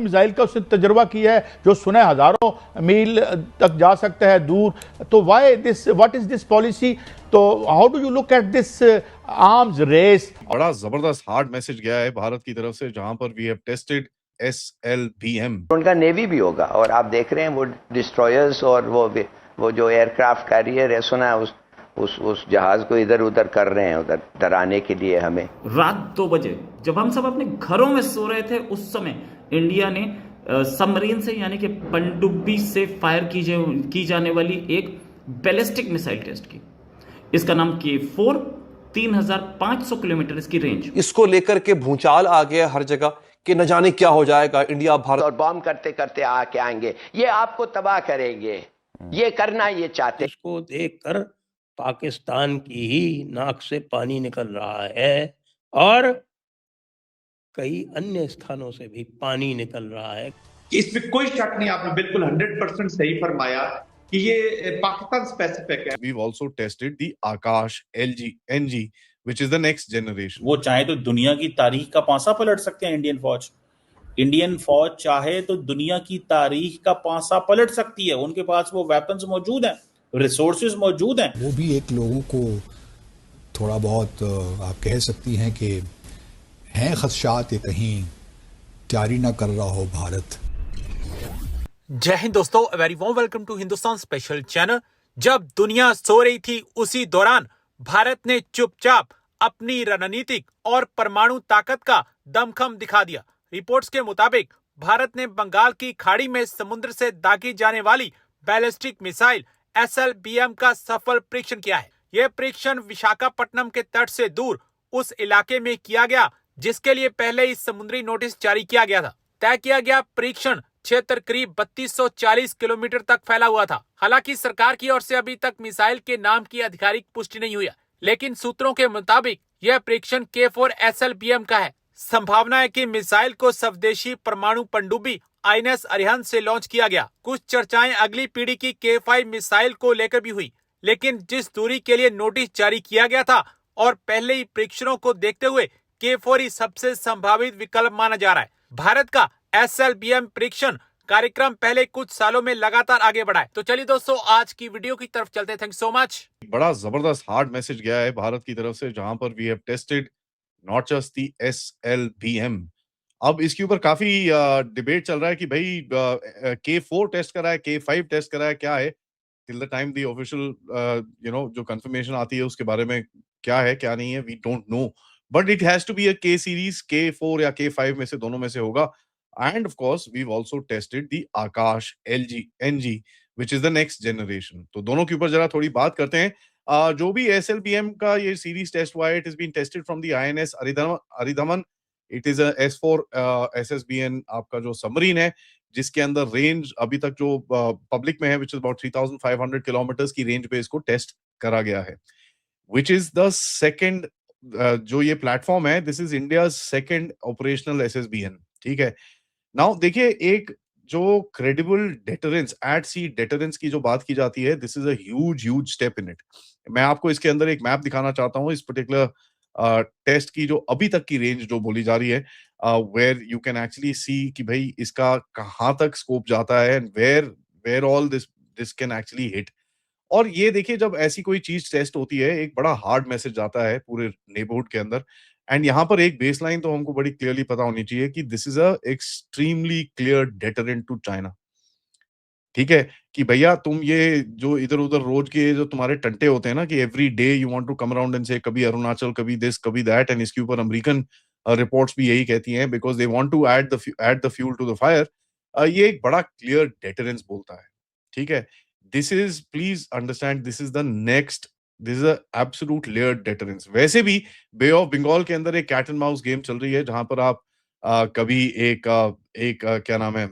Missile का उसने तजुर्बा किया है जो सुना है हजारों मील तक जा सकता है दूर। तो why this, what is this policy? तो how do you look at this arms race? बड़ा जबरदस्त हार्ड मैसेज गया है भारत की तरफ से, जहां पर वी हैव टेस्टेड SLBM। उनका नेवी भी होगा और आप देख रहे हैं वो डिस्ट्रॉयर्स और वो जो एयरक्राफ्ट कैरियर है, सुना है उस जहाज को इधर उधर कर रहे हैं, उधर डराने के लिए हमें। रात 2 बजे जब हम सब अपने घरों में सो रहे थे, उस समय इंडिया ने सबमरीन से यानी कि पनडुब्बी से फायर की जाने वाली एक बैलिस्टिक मिसाइल टेस्ट की। इसका नाम K4, 3500 किलोमीटर इसकी रेंज। इसको लेकर के भूचाल आ गया हर जगह कि न जाने क्या हो जाएगा, इंडिया भारत और बॉम्ब करते करते आके आएंगे, ये आपको तबाह करेंगे, ये करना ये चाहते। इसको देखकर पाकिस्तान की ही नाक से पानी निकल रहा है और कई अन्य स्थानों से भी पानी निकल रहा है। इसमें कोई शक नहीं, आपने बिल्कुल 100% सही फरमाया कि ये पाकिस्तान स्पेसिफिक है। We've also tested the Akash NG, which is the next generation. वो चाहे तो दुनिया की तारीख का पांसा पलट सकते हैं। इंडियन फौज चाहे तो दुनिया की तारीख का पांसा पलट सकती है। उनके पास वो वेपन्स मौजूद हैं, रिसोर्सेज मौजूद हैं। वो भी एक लोगों को थोड़ा बहुत आप कह सकती हैं कि हैं खदशात ये कहीं तैयारी ना कर रहा हो भारत। जय हिंद दोस्तों, very warm welcome to Hindustan special channel. जब दुनिया सो रही थी उसी दौरान भारत ने चुपचाप अपनी रणनीतिक और परमाणु ताकत का दमखम दिखा दिया। रिपोर्ट्स के मुताबिक भारत ने बंगाल की खाड़ी में समुद्र से दागी जाने वाली बैलिस्टिक मिसाइल SLBM का सफल परीक्षण किया है। यह परीक्षण विशाखापट्टनम के तट से दूर उस इलाके में किया गया जिसके लिए पहले ही समुद्री नोटिस जारी किया गया था। तय किया गया परीक्षण क्षेत्र करीब 3240 किलोमीटर तक फैला हुआ था। हालांकि सरकार की ओर से अभी तक मिसाइल के नाम की आधिकारिक पुष्टि नहीं हुई है, लेकिन सूत्रों के मुताबिक यह परीक्षण K4 SLBM का है। संभावना है कि मिसाइल को स्वदेशी परमाणु पनडुब्बी INS अरिहंत से लॉन्च किया गया। कुछ चर्चाएं अगली पीढ़ी की K5 मिसाइल को लेकर भी हुई, लेकिन जिस दूरी के लिए नोटिस जारी किया गया था और पहले ही परीक्षणों को देखते हुए K4 ही सबसे संभावित विकल्प माना जा रहा है। भारत का SLBM परीक्षण कार्यक्रम पहले कुछ सालों में लगातार आगे बढ़ा है। तो चलिए दोस्तों, आज की वीडियो की तरफ चलते हैं। Thank so much. बड़ा जबरदस्त हार्ड मैसेज गया है भारत की तरफ से, जहां पर we have tested not just the SLBM। अब इसके ऊपर काफी डिबेट चल रहा है कि भाई K4 टेस्ट करा है, K5 टेस्ट करा है, क्या है। Till the time the official जो कंफर्मेशन आती है उसके बारे में क्या है क्या नहीं है, we don't know, but it has to be a K series, K4 या K5 में से दोनों में से होगा। And of course, we've also tested the Akash NG, which is the next generation. तो दोनों के ऊपर जरा थोड़ी बात करते हैं। जो भी SLBM का ये सीरीज टेस्ट हुआ है, it has been tested from the INS Aridhaman. It is a S4 SSBN आपका जो सबमरीन है, जिसके अंदर रेंज अभी तक जो पब्लिक में है, which is about 3500 किलोमीटर की रेंज पे इसको टेस्ट करा गया है, which is the second जो ये प्लेटफॉर्म है, this is India's second operational SSBN। ठीक है। नाउ देखिए, एक जो क्रेडिबल डेटरेंस, एट सी डेटरेंस की जो बात की जाती है, this is a huge step in it. मैं आपको इसके अंदर एक मैप दिखाना चाहता हूं इस पर्टिकुलर टेस्ट की जो अभी तक की रेंज जो बोली जा रही है, where you can actually see कि भाई इसका कहां तक स्कोप जाता है and where all this can actually hit. और ये देखिए, जब ऐसी कोई चीज टेस्ट होती है, एक बड़ा हार्ड मैसेज जाता है पूरे नेबरहुड के अंदर। एंड यहाँ पर एक बेसलाइन तो हमको बड़ी क्लियरली पता होनी चाहिए कि this is a extremely clear deterrent to China. ठीक है, कि भैया तुम ये जो इधर उधर रोज के जो तुम्हारे टंटे होते हैं ना, कि every day you want to come around and से कभी अरुणाचल, कभी दिस, कभी दैट, एंड इसके ऊपर अमेरिकन रिपोर्ट्स भी यही कहती हैं, because they want to add the fuel to the fire. ये एक बड़ा क्लियर डेटरेंस बोलता है। ठीक है, this is, please understand, this is the next, this is a absolute layered deterrence. वैसे भी बे ऑफ बंगाल के अंदर एक कैट एंड माउस गेम चल रही है, जहां पर आप कभी एक क्या नाम है,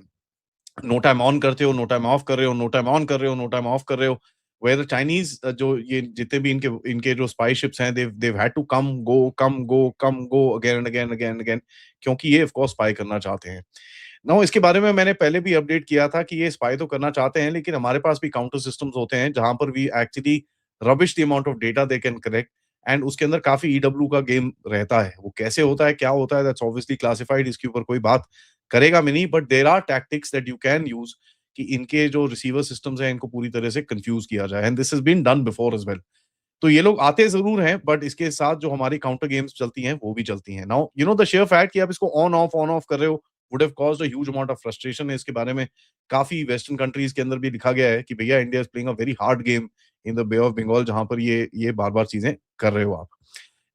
नो टाइम ऑन करते हो, नो टाइम ऑफ कर रहे हो, नो टाइम ऑन कर रहे हो, नो टाइम ऑफ कर रहे हो, वेयर द चाइनीज जो ये जितने भी इनके जो स्पाई शिप्स हैं, they've had to come go again, क्योंकि ये ऑफ कोर्स स्पाई करना चाहते हैं। नाउ इसके बारे में मैंने पहले भी अपडेट किया था कि ये स्पाई तो करना चाहते हैं, लेकिन हमारे पास भी काउंटर सिस्टम्स होते हैं जहां पर we actually rubbish the amount of data they can collect, and उसके अंदर काफी EW का गेम रहता है। वो कैसे होता है, क्या होता है, दैट्स ऑब्वियसली क्लासिफाइड, इसके ऊपर कोई बात करेगा भी नहीं, but there are tactics that you can use कि इनके जो रिसीवर सिस्टम्स हैं इनको पूरी तरह से कंफ्यूज किया जाए, and this has been done before as well. तो ये लोग आते जरूर हैं, बट इसके साथ जो हमारी काउंटर गेम्स चलती हैं वो भी चलती हैं। Now you know the share fact कि आप इसको ऑन ऑफ कर रहे हो would have caused a huge amount of frustration. इसके बारे में काफी वेस्टर्न कंट्रीज के अंदर भी लिखा गया है कि भैया India is playing a very hard game in the bay of Bengal, जहां पर ये बार-बार चीजें कर रहे हो आप।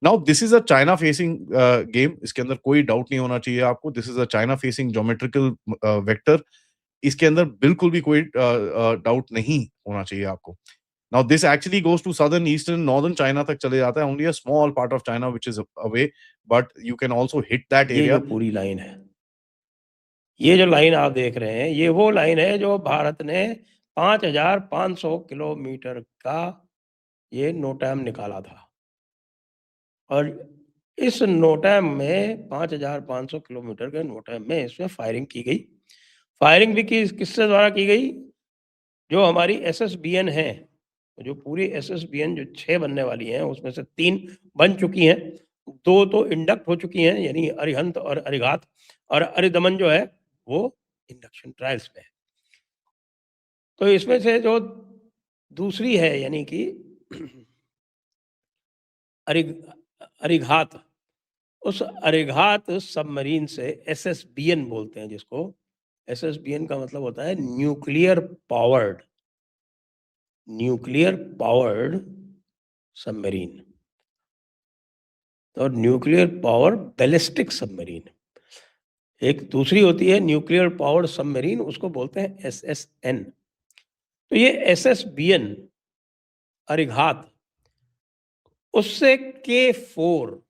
Now this is a China facing game, इसके अंदर कोई डाउट नहीं होना चाहिए आपको। This is a China facing geometrical vector, इसके अंदर बिल्कुल भी कोई डाउट नहीं होना चाहिए आपको। Now this actually goes to southern, eastern, northern China तक चले जाता है, only a small part of China which is away, but you can also hit that ये area. जो पूरी लाइन है, ये जो लाइन आप देख रहे हैं, ये वो लाइन है जो भारत ने 5,500 किलोमीटर का ये नोटैम निकाला था, और इस नोटैम में 5,500 किलोमीटर के नोटैम में इसमें फायरिंग की गई। फायरिंग भी किससे द्वारा की गई? जो हमारी SSBN है, जो पूरी SSBN जो 6 बनने वाली हैं उसमें से 3 बन चुकी हैं, 2 तो इंडक्ट हो चुकी हैं, यानी अरिहंत और अरिघात, और अरिदमन जो है वो इंडक्शन ट्रायल्स में है। तो इसमें से जो दूसरी है यानी कि अरिघात, उस अरिघात सबमरीन से SSBN बोलते हैं जिसको। SSBN का मतलब होता है न्यूक्लियर पावर्ड सबमरीन, और न्यूक्लियर पावर बैलिस्टिक सबमरीन। एक दूसरी होती है न्यूक्लियर पावर्ड सबमरीन, उसको बोलते हैं SSN। तो ये SSBN अरिघात, उससे K4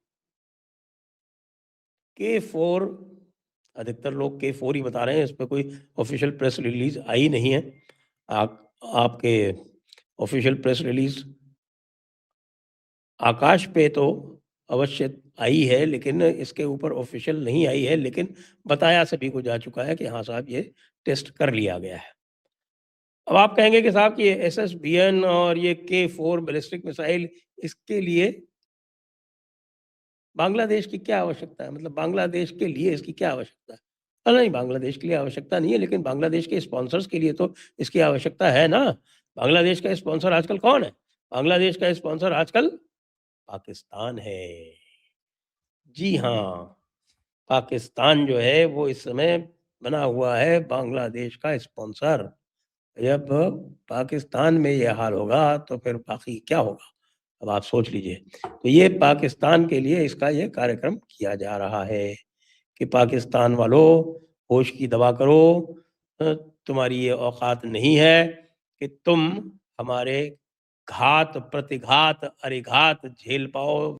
अधिकतर लोग K4 ही बता रहे हैं, इस पर कोई ऑफिशियल प्रेस रिलीज आई नहीं है। आपके ऑफिशियल प्रेस रिलीज आकाश पे तो अवश्य आई है, लेकिन इसके ऊपर ऑफिशियल नहीं आई है, लेकिन बताया सभी को जा चुका है कि हाँ साहब ये टेस्ट कर लिया गया है। अब आप कहेंगे कि साहब कि SSBN और ये K4 बैलिस्टिक मिसाइल, इसके लिए बांग्लादेश की क्या आवश्यकता है? मतलब बांग्लादेश के लिए इसकी क्या आवश्यकता है? नहीं, बांग्लादेश के लिए आवश्यकता नहीं है, लेकिन बांग्लादेश के स्पॉन्सर्स के लिए तो इसकी आवश्यकता है ना। बांग्लादेश का स्पॉन्सर आजकल कौन है? बांग्लादेश का स्पॉन्सर आजकल पाकिस्तान है। जी हाँ, पाकिस्तान जो है वो इस समय बना हुआ है बांग्लादेश का स्पॉन्सर। जब पाकिस्तान में ये हाल होगा तो फिर बाकी क्या होगा? अब आप सोच लीजिए। तो ये पाकिस्तान के लिए इसका ये कार्यक्रम किया जा रहा है कि पाकिस्तान वालों, होश की दवा करो, तुम्हारी ये औकात नहीं है कि तुम हमारे घात प्रतिघात अरिघात झेल पाओ।